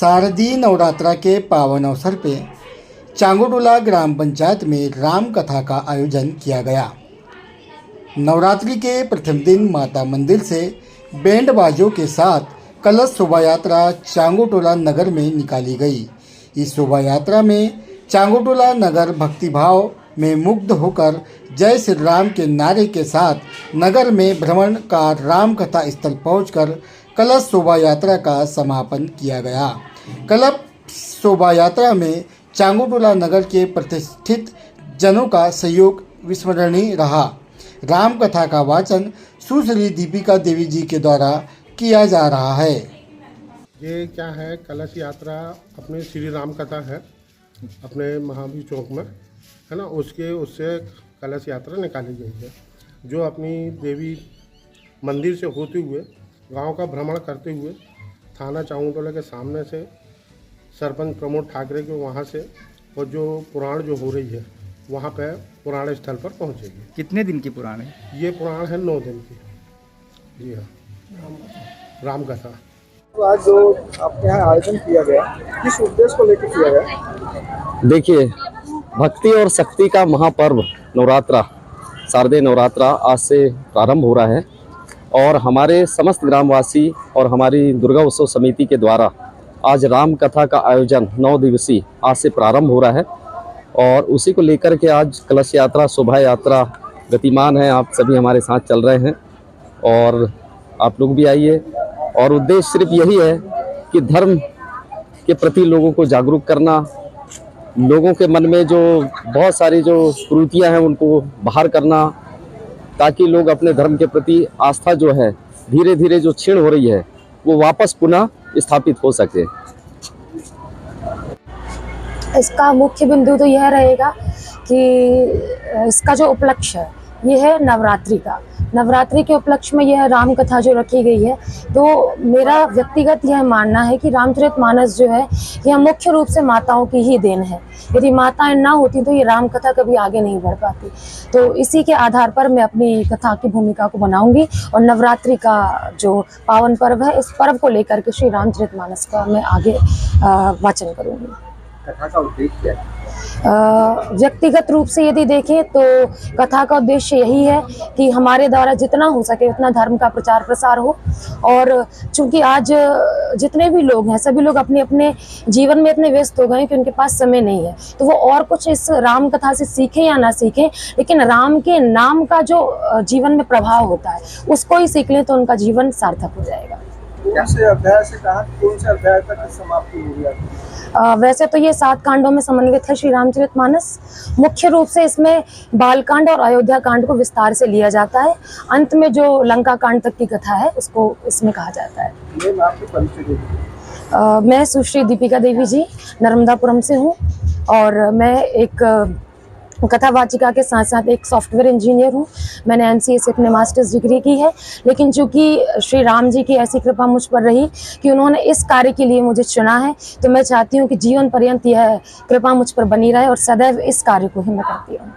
शारदीय नवरात्रा के पावन अवसर पे चांगुटोला ग्राम पंचायत में राम कथा का आयोजन किया गया। नवरात्रि के प्रथम दिन माता मंदिर से बैंड बाजों के साथ कलश शोभा यात्रा चांगुटोला नगर में निकाली गई। इस शोभा यात्रा में चांगुटोला नगर भक्तिभाव में मुग्ध होकर जय श्री राम के नारे के साथ नगर में भ्रमण का राम कथा स्थल पहुंचकर कलश शोभा यात्रा का समापन किया गया। कलश शोभा यात्रा में चांगुटोला नगर के प्रतिष्ठित जनों का सहयोग विस्मरणीय रहा। राम कथा का वाचन सुश्री दीपिका देवी जी के द्वारा किया जा रहा है। ये क्या है, कलश यात्रा अपने श्री राम कथा है अपने महावीर चौक में, है ना। उससे कलश यात्रा निकाली गई है, जो अपनी देवी मंदिर से होते हुए गांव का भ्रमण करते हुए थाना चांगुटोला के सामने से सरपंच प्रमोद ठाकरे के वहां से और जो पुराण जो हो रही है वहां पे पुराण स्थल पर पहुंचेगी। कितने दिन की पुराण है? ये पुराण है 9 दिन की। जी हाँ, राम कथा। तो आज जो आपके यहाँ आयोजन किया गया, किस उद्देश्य को लेकर किया गया? देखिए, भक्ति और शक्ति का महापर्व नवरात्रा, शारदीय नवरात्रा आज से प्रारंभ हो रहा है और हमारे समस्त ग्रामवासी और हमारी दुर्गा उत्सव समिति के द्वारा आज राम कथा का आयोजन 9 दिवसीय आज से प्रारंभ हो रहा है और उसी को लेकर के आज कलश यात्रा शोभा यात्रा गतिमान है। आप सभी हमारे साथ चल रहे हैं और आप लोग भी आइए। और उद्देश्य सिर्फ यही है कि धर्म के प्रति लोगों को जागरूक करना, लोगों के मन में जो बहुत सारी जो कुरीतियाँ हैं उनको बाहर करना, ताकि लोग अपने धर्म के प्रति आस्था जो है धीरे धीरे जो क्षीण हो रही है वो वापस पुनः स्थापित हो सके। इसका मुख्य बिंदु तो यह रहेगा कि इसका जो उपलक्ष्य है ये है नवरात्रि का। नवरात्रि के उपलक्ष्य में यह राम कथा जो रखी गई है, तो मेरा व्यक्तिगत यह मानना है कि रामचरितमानस जो है यह मुख्य रूप से माताओं की ही देन है। यदि माताएं ना होती तो ये राम कथा कभी आगे नहीं बढ़ पाती। तो इसी के आधार पर मैं अपनी कथा की भूमिका को बनाऊंगी और नवरात्रि का जो पावन पर्व है, इस पर्व को लेकर के श्री रामचरितमानस का मैं आगे वाचन करूँगी। कथा का उद्देश्य क्या है? व्यक्तिगत रूप से यदि देखें तो कथा का उद्देश्य यही है कि हमारे द्वारा जितना हो सके उतना धर्म का प्रचार प्रसार हो। और चूंकि आज जितने भी लोग हैं सभी लोग अपने अपने जीवन में इतने व्यस्त हो गए हैं कि उनके पास समय नहीं है, तो वो और कुछ इस राम कथा से सीखें या ना सीखें, लेकिन राम के नाम का जो जीवन में प्रभाव होता है उसको ही सीख लें तो उनका जीवन सार्थक हो जाएगा। कैसे अध्याय से कहा, कौन से अध्याय तक समाप्ति होगी? वैसे तो ये 7 कांडों में समन्वित है श्री रामचरितमानस। मुख्य रूप से इसमें बालकांड और अयोध्या कांड को विस्तार से लिया जाता है। अंत में जो लंका कांड तक की कथा है उसको इसमें कहा जाता है। मैं सुश्री दीपिका देवी जी नर्मदापुरम से हूँ और मैं एक कथावाचिका के साथ साथ एक सॉफ्टवेयर इंजीनियर हूँ। मैंने एमसीए से अपने मास्टर्स डिग्री की है, लेकिन चूंकि श्री राम जी की ऐसी कृपा मुझ पर रही कि उन्होंने इस कार्य के लिए मुझे चुना है, तो मैं चाहती हूँ कि जीवन पर्यंत यह कृपा मुझ पर बनी रहे और सदैव इस कार्य को ही मैं करती रहूँ।